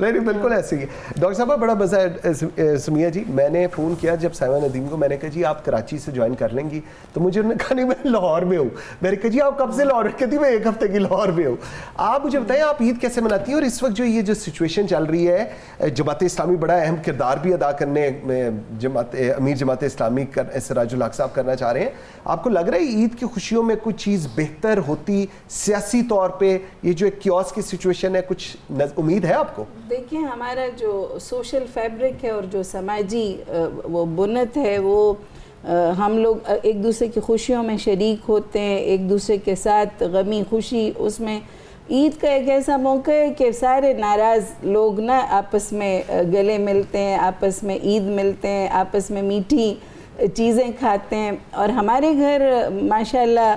نہیں بالکل ایسے ہی ہے. ڈاکٹر صاحب بڑا مزہ ہے. سمیہ جی میں نے فون کیا جب سائمہ ندیم کو, میں نے کہا جی آپ کراچی سے جوائن کر لیں گی, تو مجھے انہوں نے کہا نہیں میں لاہور میں ہوں. میں نے کہا جی آپ کب سے لاہور میں؟ کہتی میں 1 ہفتے کی لاہور میں ہوں. آپ مجھے بتائیں آپ عید کیسے مناتی ہیں, اور اس وقت جو یہ جو سچویشن چل رہی ہے, جماعت اسلامی بڑا اہم کردار بھی ادا کرنے میں امیر جماعت اسلامی سراج الحق صاحب کرنا چاہ رہے ہیں. آپ کو لگ رہا ہے عید کی خوشیوں میں کچھ چیز بہتر ہوتی سیاسی طور پہ, یہ جو ایک کیوس کی سچویشن ہے, کچھ امید ہے آپ کو؟ دیکھیں ہمارا جو سوشل فیبرک ہے اور جو سماجی وہ بنت ہے, وہ ہم لوگ ایک دوسرے کی خوشیوں میں شریک ہوتے ہیں, ایک دوسرے کے ساتھ غمی خوشی. اس میں عید کا ایک ایسا موقع ہے کہ سارے ناراض لوگ نا آپس میں گلے ملتے ہیں, آپس میں عید ملتے ہیں, آپس میں میٹھی چیزیں کھاتے ہیں. اور ہمارے گھر ماشاءاللہ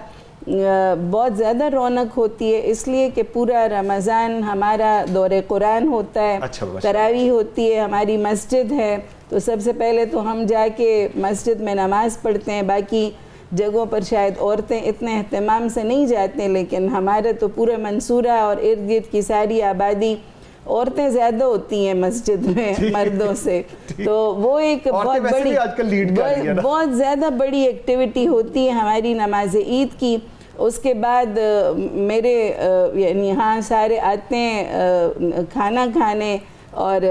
بہت زیادہ رونق ہوتی ہے, اس لیے کہ پورا رمضان ہمارا دور قرآن ہوتا ہے, تراویح ہوتی ہے, ہماری مسجد ہے, تو سب سے پہلے تو ہم جا کے مسجد میں نماز پڑھتے ہیں. باقی جگہوں پر شاید عورتیں اتنے اہتمام سے نہیں جاتے, لیکن ہمارا تو پورا منصورہ اور ارد گرد کی ساری آبادی عورتیں زیادہ ہوتی ہیں مسجد میں مردوں سے, تو وہ ایک بہت زیادہ بڑی ایکٹیویٹی ہوتی ہے ہماری نماز عید کی. اس کے بعد میرے یعنی یہاں سارے آتے ہیں کھانا کھانے, اور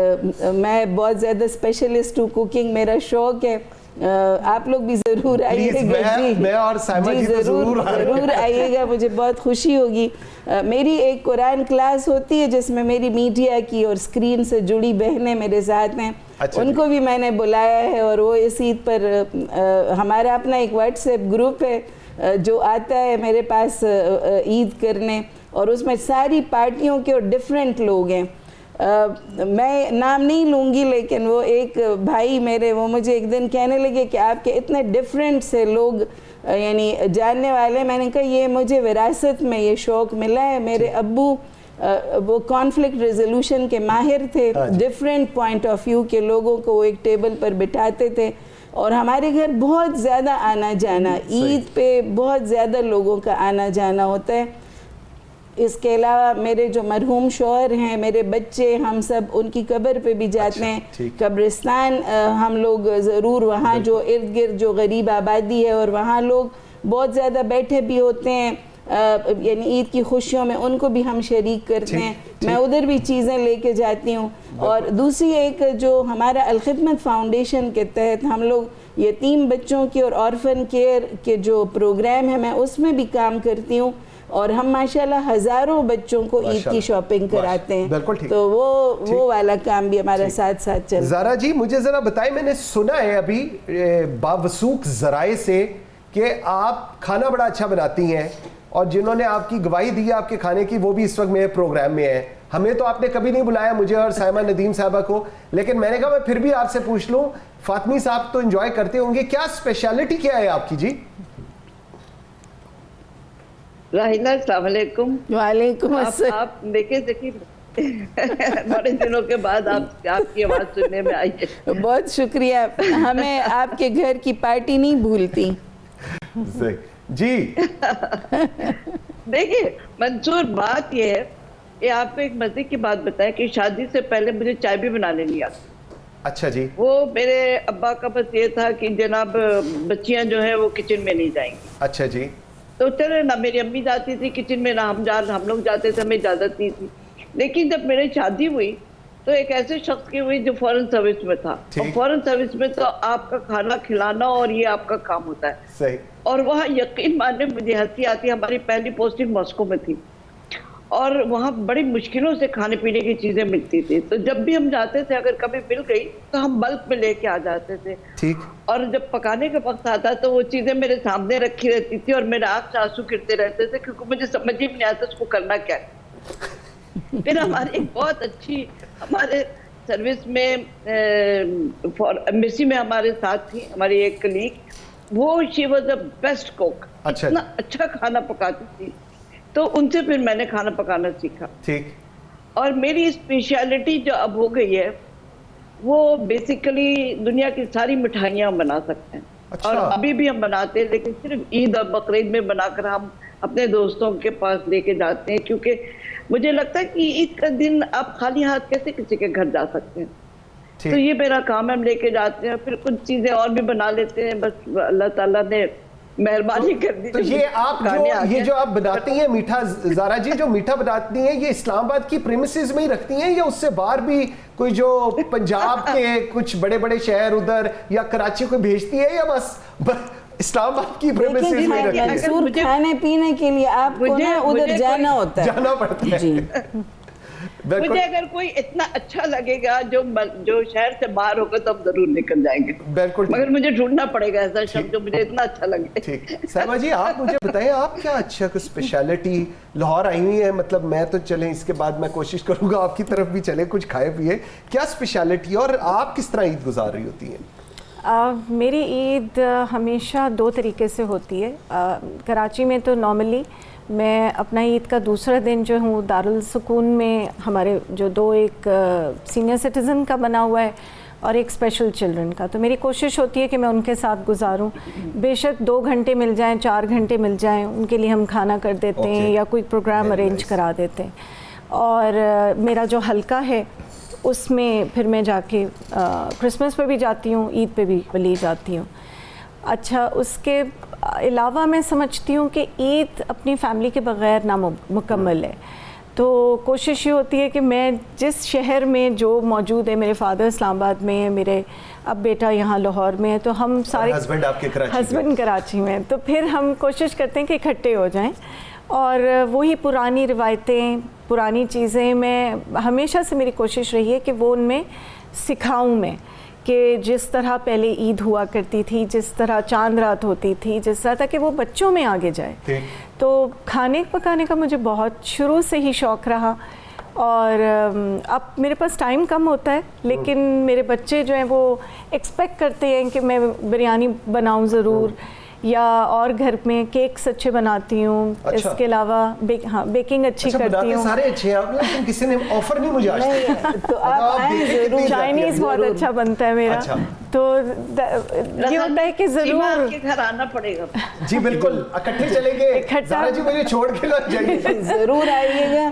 میں بہت زیادہ اسپیشلسٹ ہوں, کوکنگ میرا شوق ہے. آپ لوگ بھی ضرور آئیے گا. جی ضرور آئیے گا, مجھے بہت خوشی ہوگی. میری ایک قرآن کلاس ہوتی ہے جس میں میری میڈیا کی اور اسکرین سے جڑی بہنیں میرے ساتھ ہیں, ان کو بھی میں نے بلایا ہے, اور وہ اس عید پر ہمارا اپنا ایک واٹس ایپ گروپ ہے جو آتا ہے میرے پاس عید کرنے, اور اس میں ساری پارٹیوں کے اور ڈفرینٹ لوگ ہیں. میں نام نہیں لوں گی, لیکن وہ ایک بھائی میرے وہ مجھے ایک دن کہنے لگے کہ آپ کے اتنے ڈفرینٹ سے لوگ یعنی جاننے والے. میں نے کہا یہ مجھے وراثت میں یہ شوق ملا ہے. میرے ابو وہ کانفلکٹ ریزولوشن کے ماہر تھے, ڈفرینٹ پوائنٹ آف ویو کے لوگوں کو وہ ایک ٹیبل پر بٹھاتے تھے, اور ہمارے گھر بہت زیادہ آنا جانا, عید پہ بہت زیادہ لوگوں کا آنا جانا ہوتا ہے. اس کے علاوہ میرے جو مرحوم شوہر ہیں, میرے بچے, ہم سب ان کی قبر پہ بھی جاتے ہیں. قبرستان ہم لوگ ضرور, وہاں جو ارد گرد جو غریب آبادی ہے اور وہاں لوگ بہت زیادہ بیٹھے بھی ہوتے ہیں, یعنی عید کی خوشیوں میں ان کو بھی ہم شریک کرتے ہیں. میں ادھر بھی چیزیں لے کے جاتی ہوں. اور دوسری ایک جو ہمارا الخدمت فاؤنڈیشن کے تحت ہم لوگ یتیم بچوں کی اور آرفن کیئر کے جو پروگرام ہے میں اس میں بھی کام کرتی ہوں, اور ہم ماشاءاللہ ہزاروں بچوں کو عید کی شاپنگ کراتے ہیں. تو وہ والا کام بھی ہمارا ساتھ ساتھ چل رہا ہے. زارا جی مجھے ذرا بتائیں, میں نے سنا ہے ابھی باوثوق ذرائع سے کہ آپ کھانا بڑا اچھا بناتی ہیں, اور جنہوں نے آپ کی گواہی دی ہے آپ کے کھانے کی وہ بھی اس وقت میرے پروگرام میں ہیں. ہمیں تو آپ نے کبھی نہیں بلایا, مجھے اور سائمہ ندیم صاحبہ کو, لیکن میں نے کہا میں پھر بھی آپ سے پوچھ لوں. فاطمی صاحب تو انجوائے کرتے ہوں گے, کیا اسپیشلٹی کیا ہے آپ کی؟ جی راہیلہ السلام علیکم. وعلیکم السلام. آپ دیکھیں بڑے دنوں کے بعد آپ کی آواز سننے میں آئی ہے. بہت شکریہ, ہمیں آپ کے گھر کی پارٹی نہیں بھولتی. جی دیکھیے منصور, بات یہ ہے کہ آپ کو ایک مزے کی بات بتائیں کہ شادی سے پہلے مجھے چائے بھی بنانے نہیں آتی. اچھا جی. وہ میرے ابا کا بس یہ تھا کہ جناب بچیاں جو ہیں وہ کچن میں نہیں جائیں گی. اچھا جی. تو چلے نہ میری امی جاتی تھی کچن میں, نہ ہم لوگ جاتے تھے, ہمیں اجازت نہیں تھی. لیکن جب میری شادی ہوئی تو ایک ایسے شخص کی ہوئی جو فورن سروس میں تھا, اور فورن سروس میں تو آپ کا کھانا کھلانا اور یہ آپ کا کام ہوتا ہے. صحیح. اور وہاں یقین ماننے مجھے ہنسی آتی, ہماری پہلی پوسٹنگ ماسکو میں تھی, اور وہاں بڑی مشکلوں سے کھانے پینے کی چیزیں ملتی تھی. تو جب بھی ہم جاتے تھے اگر کبھی مل گئی تو ہم بلک میں لے کے آ جاتے تھے. اور جب پکانے کا وقت آتا تو وہ چیزیں میرے سامنے رکھی رہتی تھی, اور میرے آنکھ سے آنسو گرتے رہتے تھے, کیونکہ مجھے سمجھ ہی نہیں آتا اس کو کرنا کیا ہے. پھر ہماری ایک بہت اچھی ہمارے سروس میں ایمبیسی میں ہمارے ساتھ تھی ہماری ایک کلیگ, وہ شی واز اے بیسٹ کوک, اتنا اچھا کھانا پکاتی تھی. تو ان سے پھر میں نے کھانا پکانا سیکھا. اور میری اسپیشلٹی جو اب ہو گئی ہے وہ بیسیکلی دنیا کی ساری مٹھائیاں بنا سکتے ہیں. اور ابھی بھی ہم بناتے ہیں, لیکن صرف عید اور بقرعید میں بنا کر ہم اپنے دوستوں کے پاس لے کے جاتے ہیں, کیونکہ مجھے لگتا ہے کہ عید کا دن آپ خالی ہاتھ کیسے کسی کے گھر جا سکتے ہیں. تو یہ میرا کام ہے, ہم لے کے جاتے ہیں, پھر کچھ چیزیں اور بھی بنا لیتے ہیں, بس اللہ تعالیٰ نے مہربانی کر دی. تو یہ جو آپ بناتی ہیں میٹھا, زارا جی جو میٹھا بناتی ہیں, یہ اسلام آباد کی پریمیسز میں ہی رکھتی ہیں یا اس سے باہر بھی کوئی جو پنجاب کے کچھ بڑے بڑے شہر ادھر یا کراچی کو بھیجتی ہے, یا بس اسلام آباد کی پریمیسز میں رکھتی ہے؟ کھانے پینے کے لیے آپ کو نا ادھر جانا ہوتا ہے, جانا پڑتا ہے. مجھے اگر کوئی اتنا اچھا لگے گا جو شہر سے باہر ہوگا تو ہم ضرور نکل جائیں گے, بالکل, مگر مجھے ڈھونڈنا پڑے گا ایسا شخص جو مجھے اتنا اچھا لگے. ٹھیک. صاحبہ جی آپ مجھے بتائیں, آپ کیا اچھا کوئی اسپیشلٹی لاہور آئی ہوئی ہے, مطلب میں تو چلیں اس کے بعد میں کوشش کروں گا آپ کی طرف بھی چلیں, کچھ کھائے پیے, کیا اسپیشلٹی اور آپ کس طرح عید گزار رہی ہوتی ہیں؟ میری عید ہمیشہ 2 طریقے سے ہوتی ہے. کراچی میں تو نارملی میں اپنا عید کا دوسرا دن جو ہوں دارالسکون میں, ہمارے جو 2 ایک سینئر سٹیزن کا بنا ہوا ہے اور ایک اسپیشل چلڈرن کا, تو میری کوشش ہوتی ہے کہ میں ان کے ساتھ گزاروں. بے شک 2 گھنٹے مل جائیں, 4 گھنٹے مل جائیں, ان کے لیے ہم کھانا کر دیتے ہیں یا کوئی پروگرام ارینج کرا دیتے ہیں. اور میرا جو حلقہ ہے اس میں پھر میں جا کے کرسمس پہ بھی جاتی ہوں, عید پہ بھی ولی جاتی ہوں. اچھا, اس کے علاوہ میں سمجھتی ہوں کہ عید اپنی فیملی کے بغیر نامکمل ہے. تو کوشش یہ ہوتی ہے کہ میں جس شہر میں جو موجود ہے, میرے فادر اسلام آباد میں ہے, میرے اب بیٹا یہاں لاہور میں ہے, تو ہم سارے ہسبینڈ آپ کے کراچی میں, تو پھر ہم کوشش کرتے ہیں کہ اکٹھے ہو جائیں. اور وہی پرانی روایتیں, پرانی چیزیں میں ہمیشہ سے میری کوشش رہی ہے کہ وہ ان میں سکھاؤں میں, کہ جس طرح پہلے عید ہوا کرتی تھی, جس طرح چاند رات ہوتی تھی, جس طرح تک کہ وہ بچوں میں آگے جائے. تو کھانے پکانے کا مجھے بہت شروع سے ہی شوق رہا, اور اب میرے پاس ٹائم کم ہوتا ہے, لیکن میرے بچے جو ہیں وہ ایکسپیکٹ کرتے ہیں کہ میں بریانی بناؤں ضرور, یا اور گھر میں کیکس اچھے بناتی ہوں. اس کے علاوہ بیکنگ اچھی کرتی ہوں. سارے اچھے ہیں, لیکن کسی نے آفر نہیں مجھے آج تک. تو آپ آئیں ضرور. چائنیز بہت اچھا بنتا ہے میرا, تو یہ ہوتا ہے کہ ضرور آپ کے گھر آنا پڑے گا. جی بالکل, اکٹھے چلیں گے. زارا جی مجھے چھوڑ کے نہ جائیے, ضرور آئیے گا.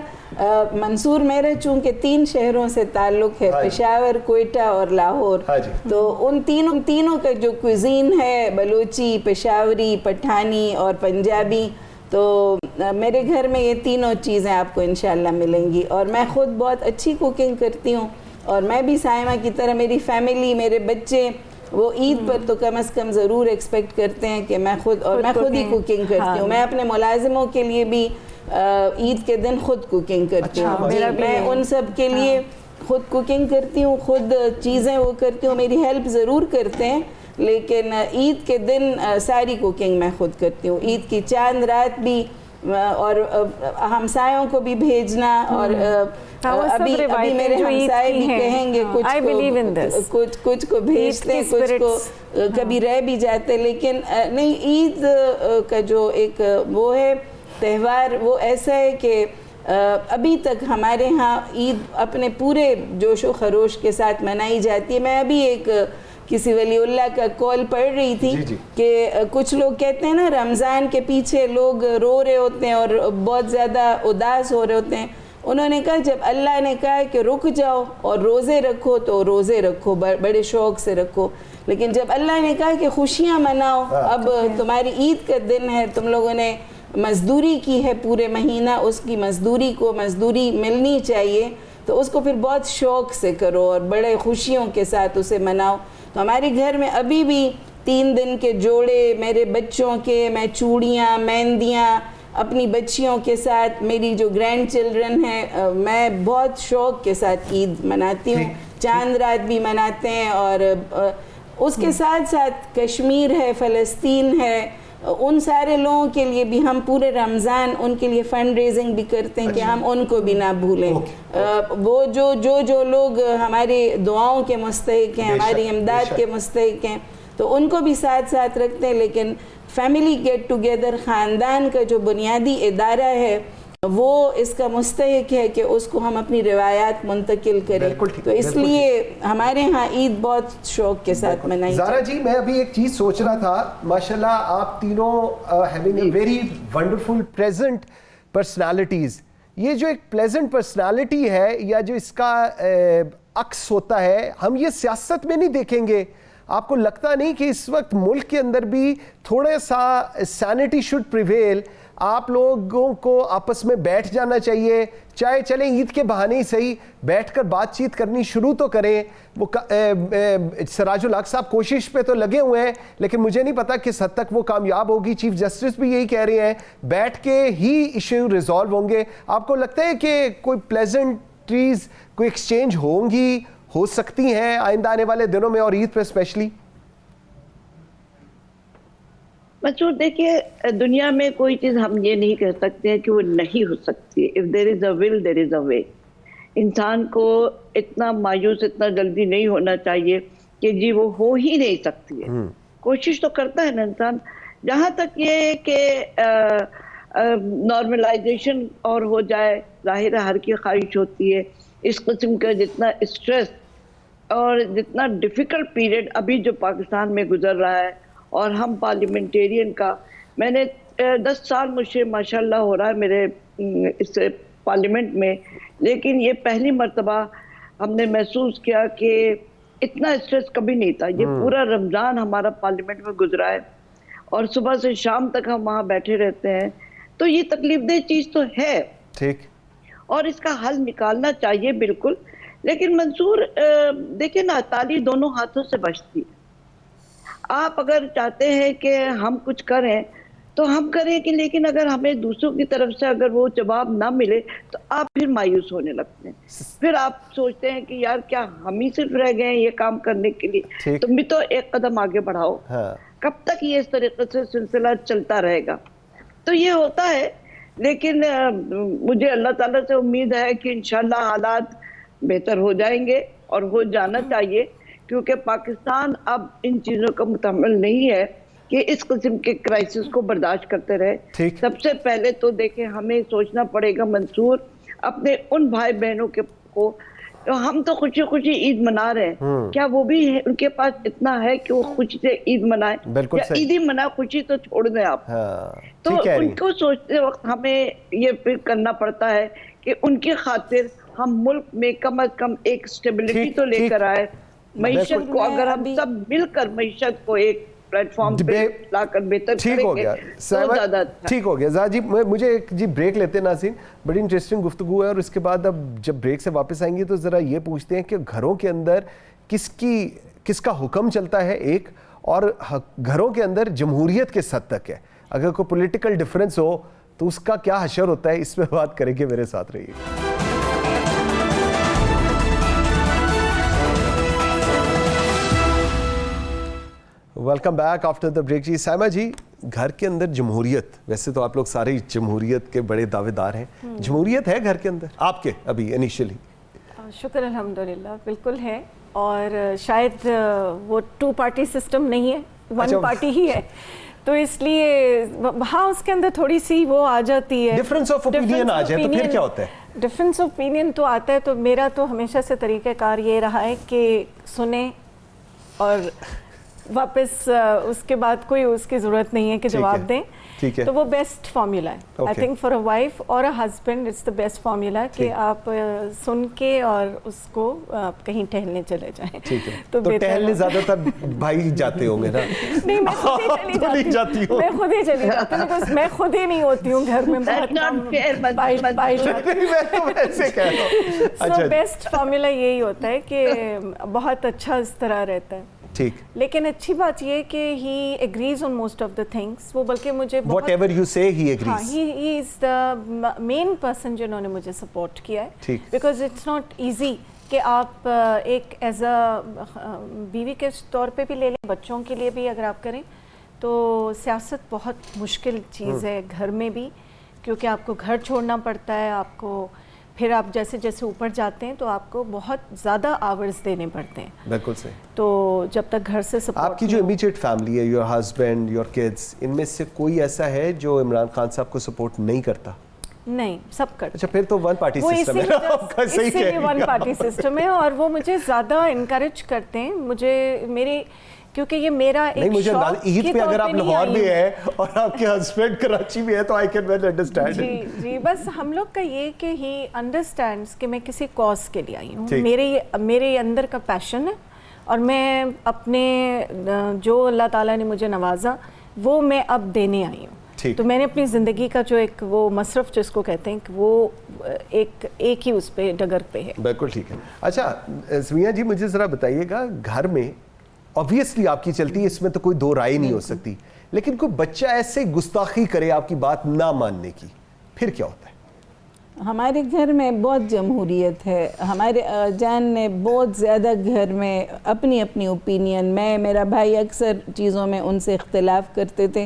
منصور میرا چونکہ 3 شہروں سے تعلق ہے, پشاور, کوئٹہ اور لاہور, تو ان تینوں کا جو کوزین ہے, بلوچی, پشاوری, پٹھانی اور پنجابی, تو میرے گھر میں یہ تینوں چیزیں آپ کو انشاءاللہ ملیں گی. اور میں خود بہت اچھی کوکنگ کرتی ہوں, اور میں بھی سائمہ کی طرح میری فیملی, میرے بچے, وہ عید پر تو کم از کم ضرور ایکسپیکٹ کرتے ہیں کہ میں خود ہی کوکنگ کرتی ہوں. میں اپنے ملازموں کے لیے بھی عید کے دن خود کوکنگ کرتی ہوں. میں ان سب کے لیے خود کوکنگ کرتی ہوں, خود چیزیں وہ کرتی ہوں, میری ہیلپ ضرور کرتے ہیں, لیکن عید کے دن ساری کوکنگ میں خود کرتی ہوں. عید کی چاند رات بھی, اور ہمسایوں کو بھی بھیجنا, اور ابھی میرے ہمسائے بھی کہیں گے کچھ کو بھیجتے ہیں, کچھ کو کبھی رہ بھی جاتے, لیکن نہیں, عید کا جو ایک وہ ہے تہوار, وہ ایسا ہے کہ ابھی تک ہمارے ہاں عید اپنے پورے جوش و خروش کے ساتھ منائی جاتی ہے. میں ابھی ایک کسی ولی اللہ کا کال پڑھ رہی تھی کہ کچھ لوگ کہتے ہیں نا رمضان کے پیچھے لوگ رو رہے ہوتے ہیں اور بہت زیادہ اداس ہو رہے ہوتے ہیں. انہوں نے کہا جب اللہ نے کہا کہ رک جاؤ اور روزے رکھو تو روزے رکھو, بڑے شوق سے رکھو, لیکن جب اللہ نے کہا کہ خوشیاں مناؤ, اب تمہاری عید کا دن ہے, تم لوگوں نے مزدوری کی ہے پورے مہینہ, اس کی مزدوری ملنی چاہیے, تو اس کو پھر بہت شوق سے کرو اور بڑے خوشیوں کے ساتھ اسے مناؤ. تو ہمارے گھر میں ابھی بھی 3 دن کے جوڑے میرے بچوں کے, میں چوڑیاں, مہندیاں اپنی بچیوں کے ساتھ, میری جو گرینڈ چلڈرن ہیں, میں بہت شوق کے ساتھ عید مناتی ہوں. چاند رات بھی مناتے ہیں, اور اس کے ساتھ ساتھ کشمیر ہے, فلسطین ہے, ان سارے لوگوں کے لیے بھی ہم پورے رمضان ان کے لیے فنڈ ریزنگ بھی کرتے ہیں کہ ہم ان کو بھی نہ بھولیں. وہ جو لوگ ہماری دعاؤں کے مستحق ہیں, ہماری امداد کے مستحق ہیں, تو ان کو بھی ساتھ ساتھ رکھتے ہیں. لیکن فیملی گیٹ ٹوگیدر, خاندان کا جو بنیادی ادارہ ہے, وہ اس کا مستحق ہے کہ اس کو ہم اپنی روایات منتقل کریں. تو اس لیے ہمارے ہاں عید بہت شوق کے ساتھ منائی. زارا جی میں ابھی ایک چیز سوچ رہا تھا, ماشاءاللہ آپ تینوں having a very wonderful present personalities, یہ جو ایک پلیزنٹ پرسنالٹی ہے یا جو اس کا عکس ہوتا ہے ہم یہ سیاست میں نہیں دیکھیں گے؟ آپ کو لگتا نہیں کہ اس وقت ملک کے اندر بھی تھوڑا سا سینٹی شوڈ پریویل؟ آپ لوگوں کو آپس میں بیٹھ جانا چاہیے، چاہے چلیں عید کے بہانے ہی صحیح، بیٹھ کر بات چیت کرنی شروع تو کریں۔ وہ سراج الحق صاحب کوشش پہ تو لگے ہوئے ہیں، لیکن مجھے نہیں پتا کس حد تک وہ کامیاب ہوگی۔ چیف جسٹس بھی یہی کہہ رہے ہیں بیٹھ کے ہی ایشو ریزالو ہوں گے۔ آپ کو لگتا ہے کہ کوئی پلیزنٹریز کوئی ایکسچینج ہوں گی، ہو سکتی ہیں آئندہ آنے والے دنوں میں، اور عید پہ اسپیشلی؟ مسعود دیکھیے، دنیا میں کوئی چیز ہم یہ نہیں کہہ سکتے ہیں کہ وہ نہیں ہو سکتی۔ if there is a will there is a way۔ انسان کو اتنا مایوس، اتنا جلدی نہیں ہونا چاہیے کہ جی وہ ہو ہی نہیں سکتی ہے۔ کوشش تو کرتا ہے نا انسان۔ جہاں تک یہ کہ نارملائزیشن اور ہو جائے، ظاہر ہے ہر کی خواہش ہوتی ہے۔ اس قسم کا جتنا اسٹریس اور جتنا ڈیفیکلٹ پیریڈ ابھی جو پاکستان میں گزر رہا ہے، اور ہم پارلیمنٹیرین کا، میں نے 10 سال مجھے ماشاءاللہ ہو رہا ہے میرے اس پارلیمنٹ میں، لیکن یہ پہلی مرتبہ ہم نے محسوس کیا کہ اتنا اسٹریس کبھی نہیں تھا۔ یہ پورا رمضان ہمارا پارلیمنٹ میں گزرا ہے اور صبح سے شام تک ہم وہاں بیٹھے رہتے ہیں، تو یہ تکلیف دہ چیز تو ہے ٹھیک، اور اس کا حل نکالنا چاہیے بالکل۔ لیکن منصور دیکھیں نا، تالی دونوں ہاتھوں سے بجتی ہے۔ آپ اگر چاہتے ہیں کہ ہم کچھ کریں تو ہم کریں کہ، لیکن اگر ہمیں دوسروں کی طرف سے اگر وہ جواب نہ ملے تو آپ پھر مایوس ہونے لگتے ہیں۔ پھر آپ سوچتے ہیں کہ یار کیا ہم ہی صرف رہ گئے ہیں یہ کام کرنے کے لیے؟ تم بھی تو ایک قدم آگے بڑھاؤ۔ کب تک یہ اس طریقے سے سلسلہ چلتا رہے گا؟ تو یہ ہوتا ہے، لیکن مجھے اللہ تعالیٰ سے امید ہے کہ انشاءاللہ حالات بہتر ہو جائیں گے، اور ہو جانا چاہیے، کیونکہ پاکستان اب ان چیزوں کا متحمل نہیں ہے کہ اس قسم کے کرائسس کو برداشت کرتے رہے۔ سب سے پہلے تو دیکھیں ہمیں سوچنا پڑے گا منصور، اپنے ان بھائی بہنوں کو، ہم تو خوشی خوشی عید منا رہے ہیں، کیا وہ بھی ان کے پاس اتنا ہے کہ وہ خوشی سے عید منائیں؟ یا عید ہی منائیں، خوشی تو چھوڑ دیں آپ۔ تو ان کو سوچتے وقت ہمیں یہ پھر کرنا پڑتا ہے کہ ان کی خاطر ہم ملک میں کم از کم ایک اسٹیبلٹی تو لے کر آئے۔ معیشت کو اگر ہم سب مل کر معیشت کو ایک پلیٹ فارم پہ لا کر بہتر کریں گے تو زیادہ اچھا۔ ٹھیک ہو گیا زاہد جی، مجھے ایک بریک لیتے ہیں ناظرین، بڑی انٹرسٹنگ گفتگو ہے، اور اس کے بعد اب جب بریک سے واپس آئیں گے تو ذرا یہ پوچھتے ہیں کہ گھروں کے اندر کس کا حکم چلتا ہے ایک، اور گھروں کے اندر جمہوریت کس حد تک ہے؟ اگر کوئی پولیٹیکل ڈیفرنس ہو تو اس کا کیا حشر ہوتا ہے؟ اس پہ بات کریں گے، میرے ساتھ رہیے۔ Welcome back after the break. جی سائمہ جی، گھر کے اندر جمہوریت، ویسے تو آپ لوگ سارے جمہوریت کے بڑے دعوے دار ہیں، جمہوریت ہے گھر کے اندر آپ کے ابھی انیشلی؟ شکر الحمدللہ، بالکل ہے، اور شاید وہ 2 پارٹی سسٹم نہیں ہے، 1 پارٹی ہی ہے، تو اس لیے ہاں اس کے اندر تھوڑی سی وہ آ جاتی ہے، ڈفرنس آف اوپینین آ جائے تو پھر کیا ہوتا ہے؟ ڈفرنس آف اوپینین تو آتا ہے، تو میرا تو ہمیشہ سے طریقہ کار یہ رہا ہے کہ سنیں، اور واپس اس کے بعد کوئی اس کی ضرورت نہیں ہے کہ جواب دیں، تو وہ بیسٹ فارمولا ہے I think for a wife اور a husband, it's the best formula کہ آپ سن کے اور اس کو کہیں ٹہلنے چلے جائیں۔ تو ٹہلنے زیادہ تر بھائی جاتے ہوں گے نا؟ نہیں، میں خود ہی چلی جاتی ہوں، because میں خود ہی نہیں ہوتی ہوں گھر میں، سو بیسٹ فارمولا یہی ہوتا ہے کہ بہت اچھا اس طرح رہتا ہے۔ لیکن اچھی بات یہ کہ he agrees on most of the things, وہ بلکہ مجھے واٹ ایور یو سے ہی ایگریز، ہی از دا مین پرسن جنہوں نے مجھے سپورٹ کیا ہے، بیکاز اٹس ناٹ ایزی کہ آپ ایک ایز اے بیوی کے طور پہ بھی لے لیں، بچوں کے لیے بھی اگر آپ کریں تو سیاست بہت مشکل چیز ہے گھر میں بھی، کیونکہ آپ کو گھر چھوڑنا پڑتا ہے، آپ کو پھر آپ جیسے جیسے اوپر جاتے ہیں تو آپ کو بہت زیادہ آورز دینے پڑتے ہیں۔ بالکل صحیح۔ تو جب تک گھر سے سپورٹ، آپ کی جو امیڈیٹ فیملی ہے، یور ہسبینڈ، یور کڈس، ان میں سے کوئی ایسا ہے جو عمران خان صاحب کو سپورٹ نہیں کرتا؟ نہیں، سب کرتے۔ اچھا، پھر تو 1 پارٹی سسٹم ہے، آپ کا صحیح ہے، 1 پارٹی سسٹم ہے، اور وہ مجھے زیادہ انکریج کرتے ہیں، مجھے کیونکہ یہ میرا ایک مجھے عید پہ اگر آپ لاہور میں ہیں اور آپ کے ہسبینڈ کراچی میں ہے تو آئی کین ویل انڈرسٹینڈ. جی بس ہم لوگ کا یہ کہ ہی انڈرسٹینڈس کہ میں کسی کاز کے لیے آئی ہوں, میرے اندر کا پیشن ہے اور میں اپنے جو اللہ تعالیٰ نے مجھے نوازا وہ میں اب دینے آئی ہوں. تو میں نے اپنی زندگی کا جو ایک وہ مصرف جس کو کہتے ہیں کہ وہ ایک ہی اس پہ ڈگر پہ ہے. بالکل ٹھیک ہے. اچھا سمیہ جی مجھے ذرا بتائیے گا, گھر میں obviously آپ کی چلتی ہے, اس میں تو کوئی دو رائے نہیں ہو سکتی, لیکن کوئی بچہ ایسے گستاخی کرے آپ کی بات نہ ماننے کی, پھر کیا ہوتا ہے؟ ہمارے گھر میں بہت جمہوریت ہے. ہمارے جان نے بہت زیادہ گھر میں اپنی اوپینین, میرا بھائی اکثر چیزوں میں ان سے اختلاف کرتے تھے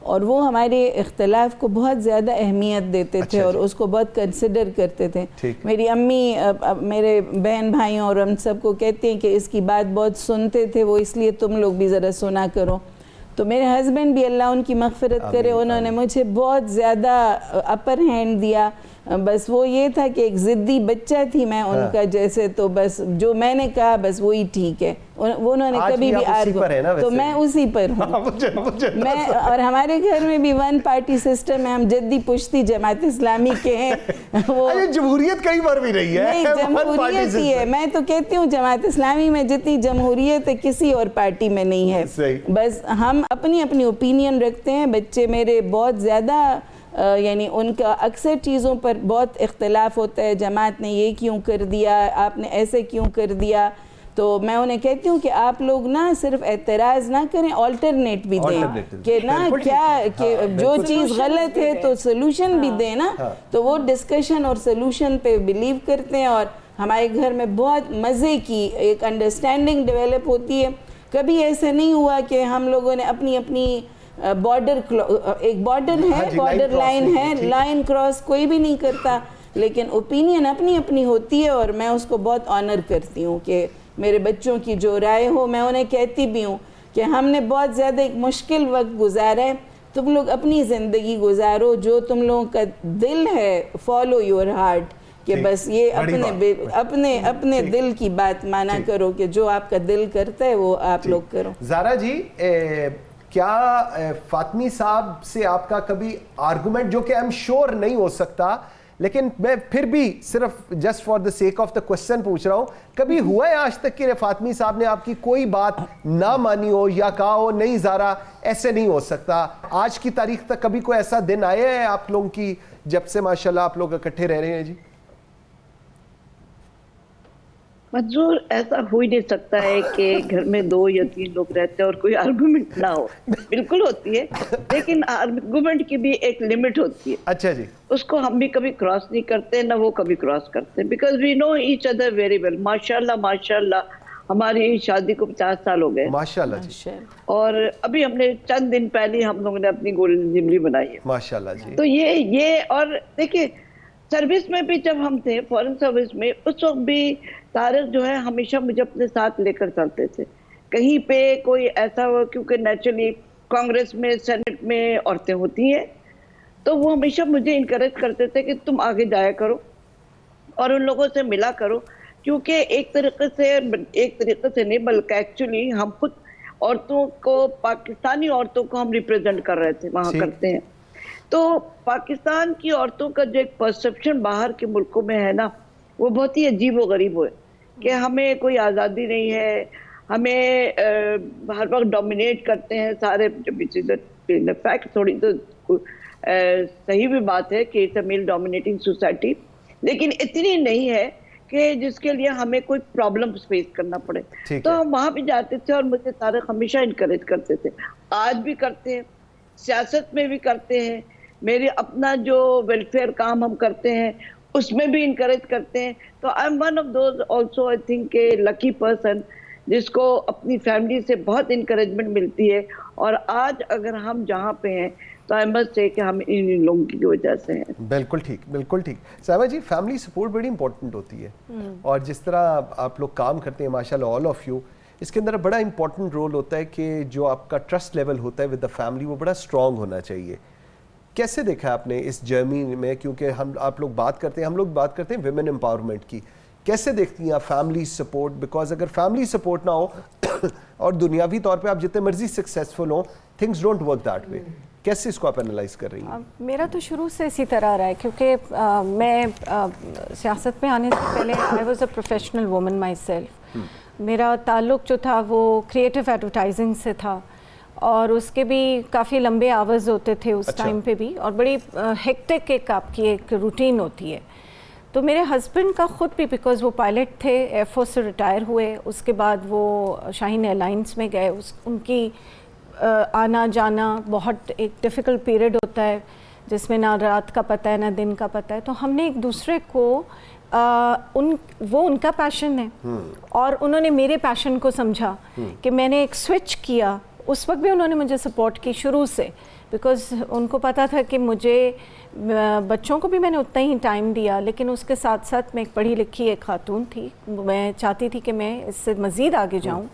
اور وہ ہمارے اختلاف کو بہت زیادہ اہمیت دیتے تھے اور اس کو بہت کنسیڈر کرتے تھے. میری امی میرے بہن بھائیوں اور ہم سب کو کہتے ہیں کہ اس کی بات بہت سنتے تھے وہ, اس لیے تم لوگ بھی ذرا سنا کرو. تو میرے ہسبینڈ بھی اللہ ان کی مغفرت کرے, انہوں نے مجھے بہت زیادہ اپر ہینڈ دیا. بس وہ یہ تھا کہ ایک ضدی بچہ تھی میں ان کا جیسے, تو بس جو میں نے کہا بس وہی ٹھیک ہے. وہ انہوں نے کبھی بھی تو میں اسی پر ہوں. میں اور ہمارے گھر میں بھی ون پارٹی سسٹم ہے, ہم جدی پشتی جماعت اسلامی کے ہیں. وہ جمہوریت کئی بار بھی رہی ہے. نہیں جمہوریت ہی ہے, میں تو کہتی ہوں جماعت اسلامی میں جتنی جمہوریت ہے کسی اور پارٹی میں نہیں ہے. بس ہم اپنی اوپینین رکھتے ہیں. بچے میرے بہت زیادہ یعنی ان کا اکثر چیزوں پر بہت اختلاف ہوتا ہے, جماعت نے یہ کیوں کر دیا, آپ نے ایسے کیوں کر دیا. تو میں انہیں کہتی ہوں کہ آپ لوگ نہ صرف اعتراض نہ کریں, آلٹرنیٹ بھی دیں کہ نہ کیا کہ جو چیز غلط ہے تو سلوشن بھی دیں نا. تو وہ ڈسکشن اور سلوشن پہ بلیو کرتے ہیں اور ہمارے گھر میں بہت مزے کی ایک انڈرسٹینڈنگ ڈیولپ ہوتی ہے. کبھی ایسے نہیں ہوا کہ ہم لوگوں نے اپنی بارڈر, ایک بارڈر ہے, بارڈر لائن ہے, لائن کراس کوئی بھی نہیں کرتا, لیکن اوپینین اپنی ہوتی ہے اور میں اس کو بہت آنر کرتی ہوں کہ میرے بچوں کی جو رائے ہو. میں انہیں کہتی بھی ہوں کہ ہم نے بہت زیادہ ایک مشکل وقت گزارا ہے, تم لوگ اپنی زندگی گزارو, جو تم لوگوں کا دل ہے فالو یور ہارٹ, کہ بس یہ اپنے دل کی بات مانا کرو کہ جو آپ کا دل کرتا ہے وہ آپ لوگ کرو. زارا جی کیا فاطمی صاحب سے آپ کا کبھی آرگومنٹ, جو کہ ایم شور نہیں ہو سکتا لیکن میں پھر بھی صرف just for the sake of the question پوچھ رہا ہوں, کبھی ہوا ہے آج تک کہ فاطمی صاحب نے آپ کی کوئی بات نہ مانی ہو یا کہا ہو نہیں زارا ایسے نہیں ہو سکتا؟ آج کی تاریخ تک کبھی کوئی ایسا دن آیا ہے آپ لوگوں کی جب سے ماشاءاللہ آپ لوگ اکٹھے رہ رہے ہیں؟ جی منظور, ایسا ہو ہی نہیں سکتا ہے کہ گھر میں 2 یا 3 لوگ رہتے ہیں اور کوئی آرگومنٹ نہ ہو. بالکل ہوتی ہے, لیکن آرگومنٹ کی بھی ایک لمٹ ہوتی ہے. اچھا جی. اس کو ہم بھی کبھی کراس نہیں کرتے, نہ وہ کبھی کراس کرتے, because we know each other very well. ماشاءاللہ ہماری شادی کو 50 سال ہو گئے ماشاءاللہ جی, اور ابھی ہم نے چند دن پہلے ہم لوگوں نے اپنی گولڈن جبلی بنائی ہے ماشاءاللہ جی. تو یہ اور دیکھیں سروس میں بھی جب ہم تھے فورن سروس میں, اس وقت بھی طارق جو ہے ہمیشہ مجھے اپنے ساتھ لے کر چلتے تھے. کہیں پہ کوئی ایسا ہو, کیونکہ نیچرلی کانگریس میں سینٹ میں عورتیں ہوتی ہیں, تو وہ ہمیشہ مجھے انکریج کرتے تھے کہ تم آگے جایا کرو اور ان لوگوں سے ملا کرو, کیونکہ ایک طریقے سے نہیں بلکہ ایکچولی ہم خود عورتوں کو, پاکستانی عورتوں کو ہم ریپریزنٹ کر رہے تھے وہاں کرتے ہیں. تو پاکستان کی عورتوں کا جو ایک پرسپشن باہر کے ملکوں میں ہے نا, وہ بہت ہی عجیب و غریب ہے کہ ہمیں کوئی آزادی نہیں ہے, ہمیں ہر وقت ڈومینیٹ کرتے ہیں سارے. فیکٹ تھوڑی تو صحیح بھی بات ہے کہ it's a male dominating society, لیکن اتنی نہیں ہے کہ جس کے لیے ہمیں کوئی پرابلم فیس کرنا پڑے. تو ہم وہاں بھی جاتے تھے اور مجھے طارق ہمیشہ انکریج کرتے تھے, آج بھی کرتے ہیں, سیاست میں بھی کرتے ہیں, میرے اپنا جو ویلفیئر کام ہم کرتے ہیں اس میں بھی انکریج کرتے ہیں. تو I am one of those also I think a lucky person جس کو اپنی فیملی سے بہت انکریجمنٹ ملتی ہے, اور آج اگر ہم جہاں پہ ہیں تو آئی مسٹ سے کہ ہم ان لوگوں کی وجہ سے ہیں. بالکل ٹھیک, بالکل ٹھیک. صاحبہ جی فیملی سپورٹ بڑی امپورٹنٹ ہوتی ہے, اور جس طرح آپ لوگ کام کرتے ہیں ماشاءاللہ آل آف یو, اس کے اندر بڑا امپورٹنٹ رول ہوتا ہے کہ جو آپ کا ٹرسٹ لیول ہوتا ہے ود دا فیملی وہ بڑا اسٹرانگ ہونا چاہیے. کیسے دیکھا آپ نے اس جرنی میں, کیونکہ آپ لوگ بات کرتے ہیں ویمن امپاورمنٹ کی, کیسے دیکھتی ہیں آپ فیملی سپورٹ؟ بیکاز اگر فیملی سپورٹ نہ ہو اور دنیاوی طور پہ آپ جتنے مرضی سکسیزفل ہوں things don't work that way. کیسے اس کو آپ انالائز کر رہی ہیں؟ میرا تو شروع سے اسی طرح رہا ہے کیونکہ میں سیاست میں آنے سے پہلے I was a professional woman myself. میرا تعلق جو تھا وہ کریٹیو ایڈورٹائزنگ سے تھا اور اس کے بھی کافی لمبے آورز ہوتے تھے اس ٹائم پہ بھی, اور بڑی ہیکٹک ایک آپ کی ایک روٹین ہوتی ہے. تو میرے ہسبینڈ کا خود بھی بیکاز وہ پائلٹ تھے, ایئر فورس سے ریٹائر ہوئے, اس کے بعد وہ شاہین ایئر لائنس میں گئے. ان کی آنا جانا بہت ایک ڈیفیکلٹ پیریڈ ہوتا ہے جس میں نہ رات کا پتہ ہے نہ دن کا پتہ ہے. تو ہم نے ایک دوسرے کو وہ ان کا پیشن ہے اور انہوں نے میرے پیشن کو سمجھا کہ میں نے ایک سوئچ کیا. اس وقت بھی انہوں نے مجھے سپورٹ کی شروع سے, بیکاز ان کو پتہ تھا کہ مجھے بچوں کو بھی میں نے اتنا ہی ٹائم دیا, لیکن اس کے ساتھ ساتھ میں ایک پڑھی لکھی ایک خاتون تھی, میں چاہتی تھی کہ میں اس سے مزید آگے جاؤں.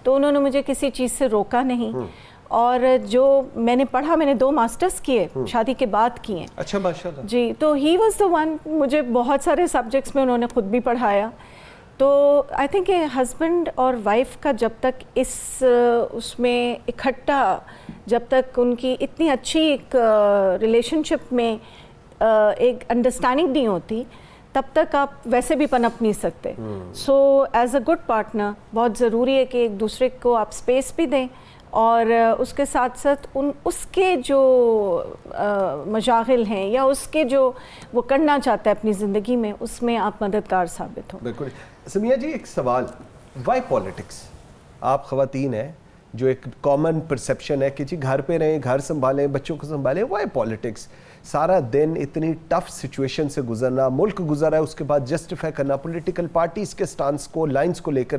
تو انہوں نے مجھے کسی چیز سے روکا نہیں. اور جو میں نے پڑھا, میں نے 2 ماسٹرز کیے, شادی کے بعد کیے. اچھا ماشاءاللہ. جی, تو ہی واز دا ون. مجھے بہت سارے سبجیکٹس میں انہوں نے خود بھی پڑھایا. تو آئی تھنک کہ ہسبینڈ اور وائف کا جب تک اس میں اکٹھا, جب تک ان کی اتنی اچھی ایک ریلیشن شپ میں ایک انڈرسٹینڈنگ نہیں ہوتی, تب تک آپ ویسے بھی پنپ نہیں سکتے. So as a good partner بہت ضروری ہے کہ ایک دوسرے کو آپ اسپیس بھی دیں, اور اس کے ساتھ ساتھ اس کے جو مشاغل ہیں یا اس کے جو وہ کرنا چاہتا ہے اپنی زندگی میں, اس میں آپ مددگار ثابت ہوں. بالکل. سمیہ جی, ایک سوال, وائی پالیٹکس؟ آپ خواتین ہیں, جو ایک کامن پرسیپشن ہے کہ جی گھر پہ رہیں, گھر سنبھالیں, بچوں کو سنبھالیں, وائی پالیٹکس؟ سارا دن اتنی ٹف سچویشن سے گزرنا, ملک گزرا ہے, اس کے بعد جسٹیفائی کرنا پولیٹیکل پارٹیز کے سٹانس کو, لائنز کو لے کر.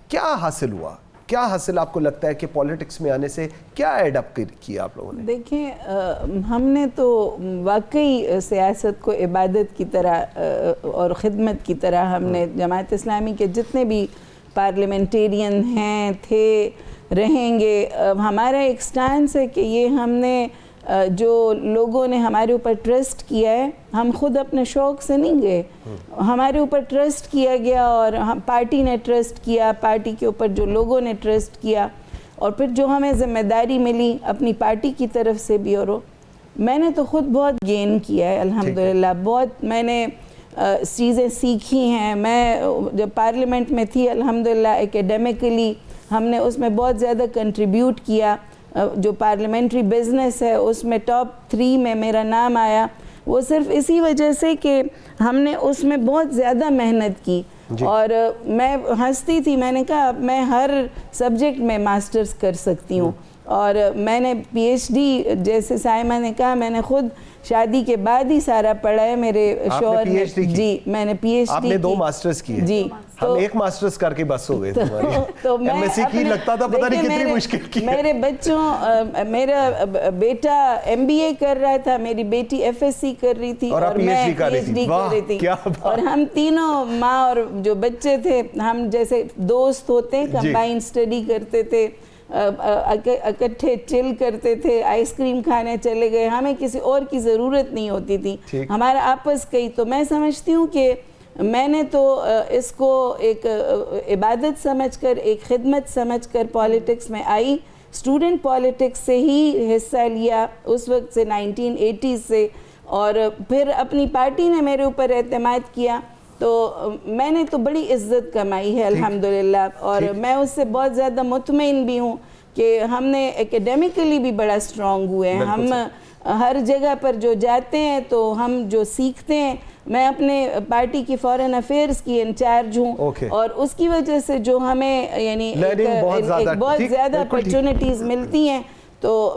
کیا حاصل ہوا, کیا حاصل آپ کو لگتا ہے کہ پولیٹکس میں آنے سے کیا ایڈ اپ کیا آپ لوگوں نے؟ دیکھیں, ہم نے تو واقعی سیاست کو عبادت کی طرح اور خدمت کی طرح ہم نے جماعت اسلامی کے جتنے بھی پارلیمنٹیرین ہیں, تھے, رہیں گے, ہمارا ایک سٹانس ہے کہ یہ ہم نے جو لوگوں نے ہمارے اوپر ٹرسٹ کیا ہے, ہم خود اپنے شوق سے نہیں گئے, ہمارے اوپر ٹرسٹ کیا گیا اور پارٹی نے ٹرسٹ کیا, پارٹی کے اوپر جو لوگوں نے ٹرسٹ کیا, اور پھر جو ہمیں ذمہ داری ملی اپنی پارٹی کی طرف سے بھی, اور میں نے تو خود بہت گین کیا ہے الحمدللہ. بہت میں نے چیزیں سیکھی ہیں. میں جب پارلیمنٹ میں تھی الحمدللہ ایکیڈیمکلی ہم نے اس میں بہت زیادہ کنٹریبیوٹ کیا. جو پارلیمنٹری بزنس ہے اس میں ٹاپ 3 میں میرا نام آیا. وہ صرف اسی وجہ سے کہ ہم نے اس میں بہت زیادہ محنت کی. اور میں ہنستی تھی, میں نے کہا میں ہر سبجیکٹ میں ماسٹرز کر سکتی ہوں. اور میں نے پی ایچ ڈی, جیسے سائمہ نے کہا, میں نے خود شادی کے بعد ہی سارا پڑھا ہے. میرے شوہر نے, جی میں نے پی ایچ ڈی, آپ نے 2 ماسٹرز کیے. جی, ہم 1 ماسٹرز کر کے بس ہو گئے تمہاری. تو میں ایم ایس سی کی لگتا تھا پتہ نہیں کتنی مشکل کی. میرے بچوں, میرا بیٹا ایم بی اے کر رہا تھا, میری بیٹی ایف ایس سی کر رہی تھی, اور میں پی ایچ ڈی کر رہی تھی. اور ہم تینوں, ماں اور جو بچے تھے, ہم جیسے دوست ہوتے ہیں کمبائن اسٹڈی کرتے تھے, اکٹھے چل کرتے تھے, آئس کریم کھانے چلے گئے, ہمیں کسی اور کی ضرورت نہیں ہوتی تھی, ہمارا آپس کا ہی. تو میں سمجھتی ہوں کہ میں نے تو اس کو ایک عبادت سمجھ کر, ایک خدمت سمجھ کر پالیٹکس میں آئی. اسٹوڈنٹ پالیٹکس سے ہی حصہ لیا اس وقت سے, 1980 سے, اور پھر اپنی پارٹی نے میرے اوپر اعتماد کیا. تو میں نے تو بڑی عزت کمائی ہے الحمدللہ, اور میں اس سے بہت زیادہ مطمئن بھی ہوں کہ ہم نے ایکیڈیمکلی بھی بڑا اسٹرانگ ہوئے ہیں. ہم ہر جگہ پر جو جاتے ہیں تو ہم جو سیکھتے ہیں, میں اپنے پارٹی کی فارن افیئرز کی انچارج ہوں, اور اس کی وجہ سے جو ہمیں یعنی بہت زیادہ اپرچونٹیز ملتی ہیں. تو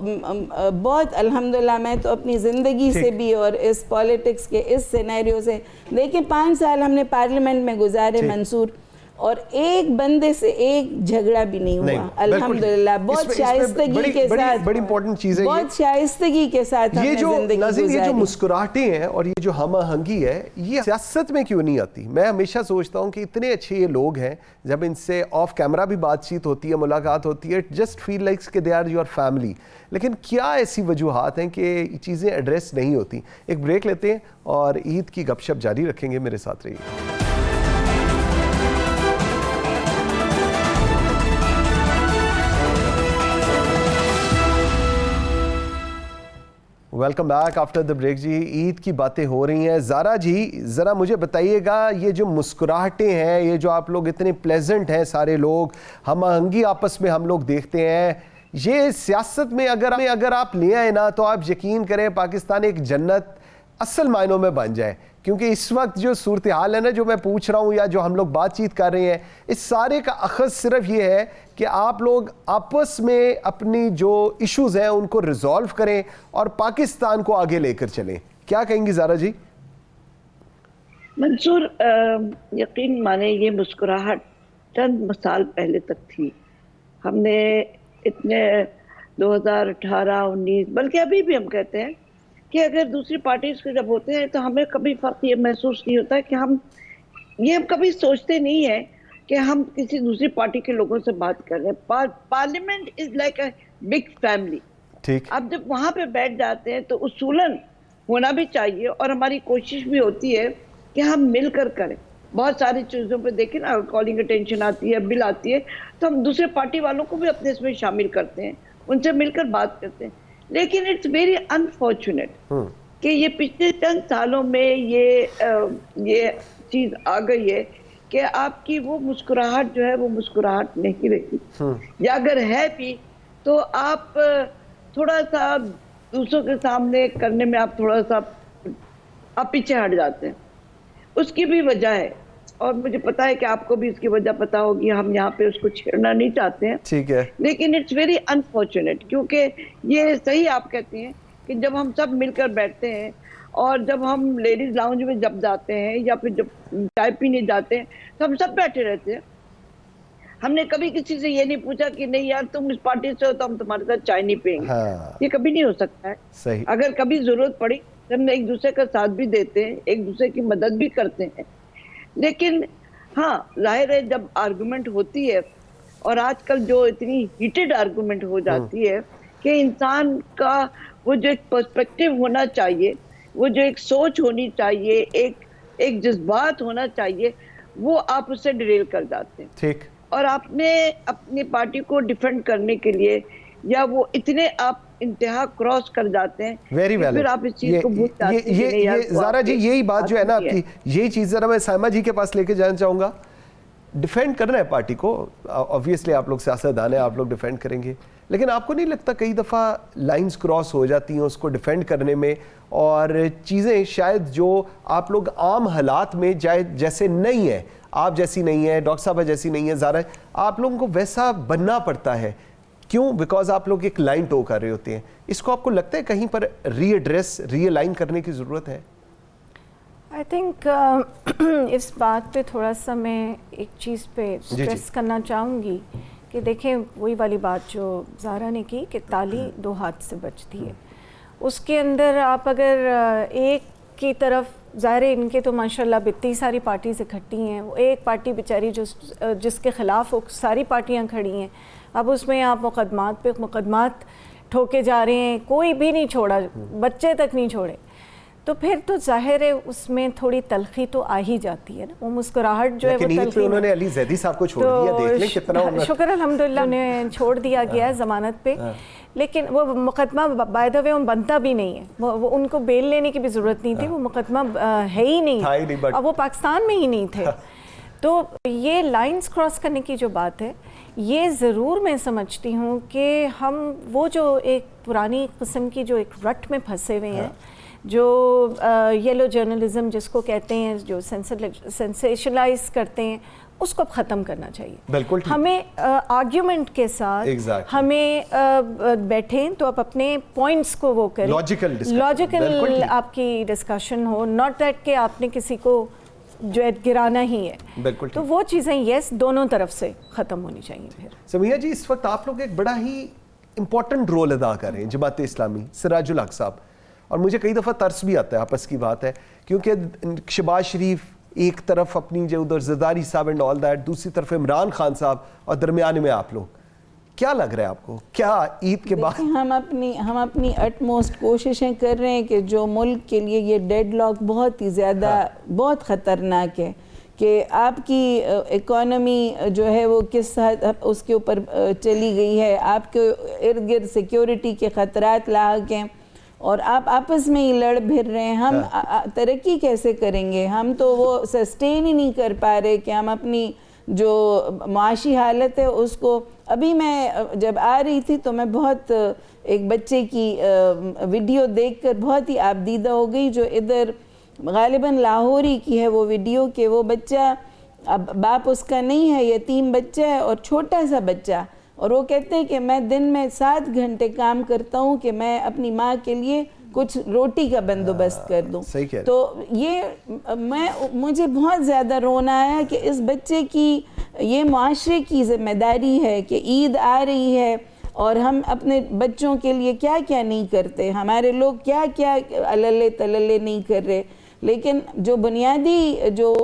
بہت الحمدللہ میں تو اپنی زندگی سے بھی اور اس پالیٹکس کے اس سینیریو سے, دیکھیں 5 سال ہم نے پارلیمنٹ میں گزارے منصور, اور ایک بندے سے ایک جھگڑا بھی نہیں ہوا الحمدللہ. بہت شائستگی کے ساتھ, بڑی امپورٹنٹ چیز ہے, بہت شائستگی کے ساتھ ہم نے زندگی گزاری. یہ جو مسکراہٹیں ہیں اور یہ جو ہم آہنگی ہے, یہ سیاست میں کیوں نہیں آتی؟ میں ہمیشہ سوچتا ہوں کہ اتنے اچھے یہ لوگ ہیں, جب ان سے آف کیمرہ بھی بات چیت ہوتی ہے, ملاقات ہوتی ہے, جسٹ فیل لائکس کہ دے آر یور فیملی. لیکن کیا ایسی وجوہات ہیں کہ یہ چیزیں ایڈریس نہیں ہوتی؟ ایک بریک لیتے ہیں اور عید کی گپ شپ جاری رکھیں گے. میرے ساتھ رہیے. Welcome back after the break جی. عید کی باتیں ہو رہی ہیں. زارا جی ذرا مجھے بتائیے گا, یہ جو مسکراہٹیں ہیں, یہ جو آپ لوگ اتنے پلیزنٹ ہیں سارے لوگ, ہم آہنگی آپس میں ہم لوگ دیکھتے ہیں, یہ سیاست میں اگر آپ لے آئے نا تو آپ یقین کریں پاکستان ایک جنت اصل معنوں میں بن جائے. کیونکہ اس وقت جو صورتحال ہے نا, جو میں پوچھ رہا ہوں یا جو ہم لوگ بات چیت کر رہے ہیں, اس سارے کا اخذ صرف یہ ہے کہ آپ لوگ آپس میں اپنی جو ایشوز ہیں ان کو ریزالو کریں اور پاکستان کو آگے لے کر چلیں. کیا کہیں گی زارا جی؟ منصور, یقین مانے یہ مسکراہٹ چند سال پہلے تک تھی. ہم نے اتنے 2018-19 بلکہ ابھی بھی ہم کہتے ہیں کہ اگر دوسری پارٹیز کے جب ہوتے ہیں تو ہمیں کبھی فرق یہ محسوس نہیں ہوتا کہ ہم کبھی سوچتے نہیں ہیں کہ ہم کسی دوسری پارٹی کے لوگوں سے بات کر رہے ہیں. Parliament is like a big family. اب جب وہاں پہ بیٹھ جاتے ہیں تو اصولاً ہونا بھی چاہیے اور ہماری کوشش بھی ہوتی ہے کہ ہم مل کر کریں. بہت ساری چیزوں پہ دیکھیں نا, کالنگ اٹینشن آتی ہے, بل آتی ہے, تو ہم دوسرے پارٹی والوں کو بھی اپنے اس میں شامل کرتے ہیں, ان سے مل کر بات کرتے ہیں. لیکن اٹس ویری انفارچونیٹ کہ یہ پچھلے چند سالوں میں یہ چیز آ گئی ہے کہ آپ کی وہ مسکراہٹ جو ہے وہ مسکراہٹ نہیں رہی, یا اگر ہے بھی تو آپ تھوڑا سا دوسروں کے سامنے کرنے میں آپ تھوڑا سا آپ پیچھے ہٹ جاتے ہیں. اس کی بھی وجہ ہے اور مجھے پتا ہے کہ آپ کو بھی اس کی وجہ پتا ہوگی, ہم یہاں پہ اس کو چھیڑنا نہیں چاہتے ہیں. ٹھیک ہے, لیکن اٹس ویری انفارچونیٹ, کیونکہ یہ صحیح آپ کہتی ہیں کہ جب ہم سب مل کر بیٹھتے ہیں اور جب ہم لیڈیز لاؤنج میں جب جاتے ہیں یا پھر جب چائے پینے جاتے ہیں تو ہم سب بیٹھے رہتے ہیں. ہم نے کبھی کسی سے یہ نہیں پوچھا کہ نہیں یار تم اس پارٹی سے ہو تو ہم تمہارے ساتھ چائے نہیں پئیں گے. یہ کبھی نہیں ہو سکتا ہے. صحیح. اگر کبھی ضرورت پڑی تو ہم ایک دوسرے کا ساتھ بھی دیتے ہیں, ایک دوسرے کی مدد بھی کرتے ہیں. لیکن ہاں ظاہر ہے جب آرگومنٹ ہوتی ہے, اور آج کل جو اتنی ہیٹڈ آرگومنٹ ہو جاتی ہے کہ انسان کا وہ جو ایک پرسپیکٹیو ہونا چاہیے, وہ جو ایک سوچ ہونی چاہیے, ایک جذبات ہونا چاہیے, وہ آپ اس سے ڈریل کر جاتے ہیں. ٹھیک. اور آپ نے اپنی پارٹی کو ڈیفینڈ کرنے کے لیے یا وہ اتنے آپ انتہا کراس کر جاتے ہیں, پھر آپ اس چیز کو بھول جاتے ہیں. زارا جی یہی بات جو ہے نا آپ کی, یہی چیز ذرا میں سائمہ جی کے پاس لے کے جانا چاہوں گا. ڈیفینڈ کرنا ہے پارٹی کو, آبویسلی آپ لوگ سیاستدان ہیں, آپ لوگ ڈیفینڈ کریں گے, لیکن آپ کو نہیں لگتا کئی دفعہ لائنز کراس ہو جاتی ہیں اس کو ڈیفینڈ کرنے میں, اور چیزیں شاید جو آپ لوگ عام حالات میں جیسے نہیں ہیں, آپ جیسی نہیں ہے, ڈاکٹر صاحبہ جیسی نہیں ہے زارا, آپ لوگوں کو ویسا بننا پڑتا ہے. کیوں؟ بیکاز آپ لوگ ایک لائن ٹو کر رہے ہوتے ہیں. اس کو آپ کو لگتا ہے کہیں پر ری ایڈریس, ری الائن کرنے کی ضرورت ہے؟ آئی تھنک اس بات پہ تھوڑا سا میں ایک چیز پہ اسٹریس کرنا چاہوں گی کہ دیکھیں وہی والی بات جو زارا نے کی کہ تالی دو ہاتھ سے بجتی ہے. اس کے اندر آپ اگر ایک کی طرف, ظاہر ہے ان کے تو ماشاءاللہ اتنی ساری پارٹیز اکٹھی ہیں, وہ ایک پارٹی بیچاری جس کے خلاف وہ ساری پارٹیاں کھڑی ہیں, اب اس میں آپ مقدمات پہ مقدمات ٹھوکے جا رہے ہیں, کوئی بھی نہیں چھوڑا, بچے تک نہیں چھوڑے, تو پھر تو ظاہر ہے اس میں تھوڑی تلخی تو آ ہی جاتی ہے نا. وہ مسکراہٹ جو ہے وہ تلخی, انہوں نے علی زیدی صاحب کو چھوڑ دیا, دیکھ لیں کتنا شکر الحمدللہ انہیں چھوڑ دیا گیا ہے ضمانت پہ, لیکن وہ مقدمہ بائی دا وے بنتا بھی نہیں ہے, وہ ان کو بیل لینے کی بھی ضرورت نہیں تھی, وہ مقدمہ ہے ہی نہیں, اور وہ پاکستان میں ہی نہیں تھے. تو یہ لائنز کراس کرنے کی جو بات ہے, یہ ضرور میں سمجھتی ہوں کہ ہم وہ جو ایک پرانی قسم کی جو ایک رٹ میں پھنسے ہوئے ہیں, جو یلو جرنلزم جس کو کہتے ہیں, جو سینسیشنلائز کرتے ہیں, اس کو ختم کرنا چاہیے. بالکل. ہمیں آرگیومنٹ کے ساتھ ہمیں بیٹھیں تو آپ اپنے پوائنٹس کو وہ کریں, لاجیکل آپ کی ڈسکشن ہو, ناٹ دیٹ کہ آپ نے کسی کو جو ہے گرانا ہی ہے. بالکل. تو وہ چیزیں یس دونوں طرف سے ختم ہونی چاہیے. پھر سمیہ جی اس وقت آپ لوگ ایک بڑا ہی امپورٹنٹ رول ادا کر رہے ہیں, جماعت اسلامی, سراج الحق صاحب, اور مجھے کئی دفعہ ترس بھی آتا ہے, آپس کی بات ہے, کیونکہ شہباز شریف ایک طرف اپنی جو ادھر زرداری صاحب اینڈ آل دیٹ, دوسری طرف عمران خان صاحب, اور درمیان میں آپ لوگ. کیا لگ رہا ہے آپ کو, کیا عید کے بعد ہم اپنی اٹموسٹ کوششیں کر رہے ہیں کہ جو ملک کے لیے یہ ڈیڈ لاک بہت ہی زیادہ بہت خطرناک ہے, کہ آپ کی اکانومی جو ہے وہ کس حد اس کے اوپر چلی گئی ہے, آپ کے ارد گرد سیکیورٹی کے خطرات لاحق ہیں. اور آپ آپس میں ہی لڑ بھر رہے ہیں. ہم ترقی کیسے کریں گے؟ ہم تو وہ سسٹین ہی نہیں کر پا رہے کہ ہم اپنی جو معاشی حالت ہے اس کو. ابھی میں جب آ رہی تھی تو میں بہت ایک بچے کی ویڈیو دیکھ کر بہت ہی آبدیدہ ہو گئی، جو ادھر غالباً لاہور ہی کی ہے وہ ویڈیو، کہ وہ بچہ اب باپ اس کا نہیں ہے، یتیم بچہ ہے اور چھوٹا سا بچہ، اور وہ کہتے ہیں کہ میں دن میں 7 گھنٹے کام کرتا ہوں کہ میں اپنی ماں کے لیے کچھ روٹی کا بندوبست کر دوں. تو یہ مجھے بہت زیادہ رونا آیا کہ اس بچے کی یہ معاشرے کی ذمہ داری ہے کہ عید آ رہی ہے اور ہم اپنے بچوں کے لیے کیا کیا نہیں کرتے، ہمارے لوگ کیا کیا عللے تللے نہیں کر رہے، لیکن جو بنیادی جو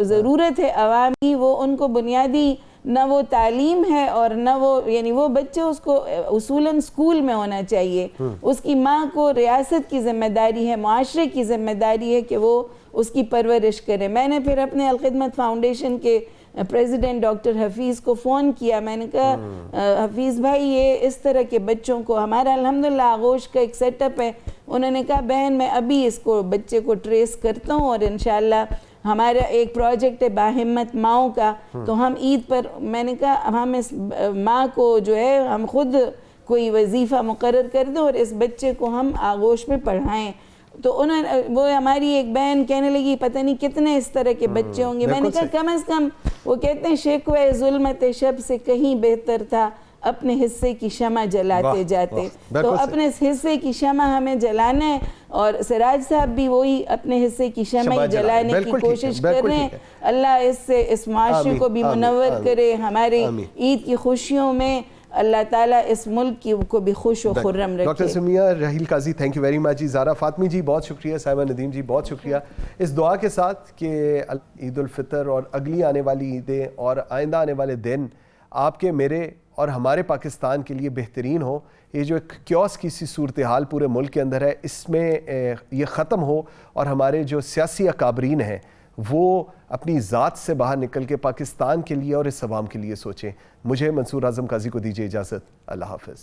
ضرورت ہے عوام کی وہ ان کو بنیادی نہ وہ تعلیم ہے اور نہ وہ یعنی وہ بچے اس کو اصولاً اسکول میں ہونا چاہیے. اس کی ماں کو ریاست کی ذمہ داری ہے، معاشرے کی ذمہ داری ہے کہ وہ اس کی پرورش کرے. میں نے پھر اپنے الخدمت فاؤنڈیشن کے پریزیڈنٹ ڈاکٹر حفیظ کو فون کیا. میں نے کہا حفیظ بھائی یہ اس طرح کے بچوں کو، ہمارا الحمدللہ آغوش کا ایک سیٹ اپ ہے. انہوں نے کہا بہن میں ابھی اس کو بچے کو ٹریس کرتا ہوں اور انشاءاللہ ہمارا ایک پروجیکٹ ہے باہمت ماؤں کا، تو ہم عید پر میں نے کہا ہم اس ماں کو جو ہے ہم خود کوئی وظیفہ مقرر کر دیں اور اس بچے کو ہم آغوش میں پڑھائیں. تو وہ ہماری ایک بہن کہنے لگی پتہ نہیں کتنے اس طرح کے بچے ہوں گے. میں نے کہا کم از کم وہ کہتے ہیں شکوہ ظلمت شب سے کہیں بہتر تھا اپنے حصے کی شمع جلاتے جاتے. تو اپنے حصے کی شمع ہمیں جلانا ہے اور سراج صاحب بھی وہی اپنے حصے کی شمع جلانے کی کوشش کر رہے ہیں. اللہ اس سے اس معاشرے کو بھی منور کرے، ہمارے عید کی خوشیوں میں اللہ تعالیٰ اس ملک کی کو بھی خوش و خرم رکھے. Doctor Sumaiya Raheel Qazi thank you very much جی. زارا فاطمی جی بہت شکریہ. سائمہ ندیم جی بہت شکریہ. اس دعا کے ساتھ کہ عید الفطر اور اگلی آنے والی عیدیں اور آئندہ آنے والے دن آپ کے میرے اور ہمارے پاکستان کے لیے بہترین ہو. یہ جو ایک کیوس کی سی صورتحال پورے ملک کے اندر ہے اس میں یہ ختم ہو اور ہمارے جو سیاسی اکابرین ہیں وہ اپنی ذات سے باہر نکل کے پاکستان کے لیے اور اس عوام کے لیے سوچیں. مجھے منصور اعظم قاضی کو دیجیے اجازت. اللہ حافظ.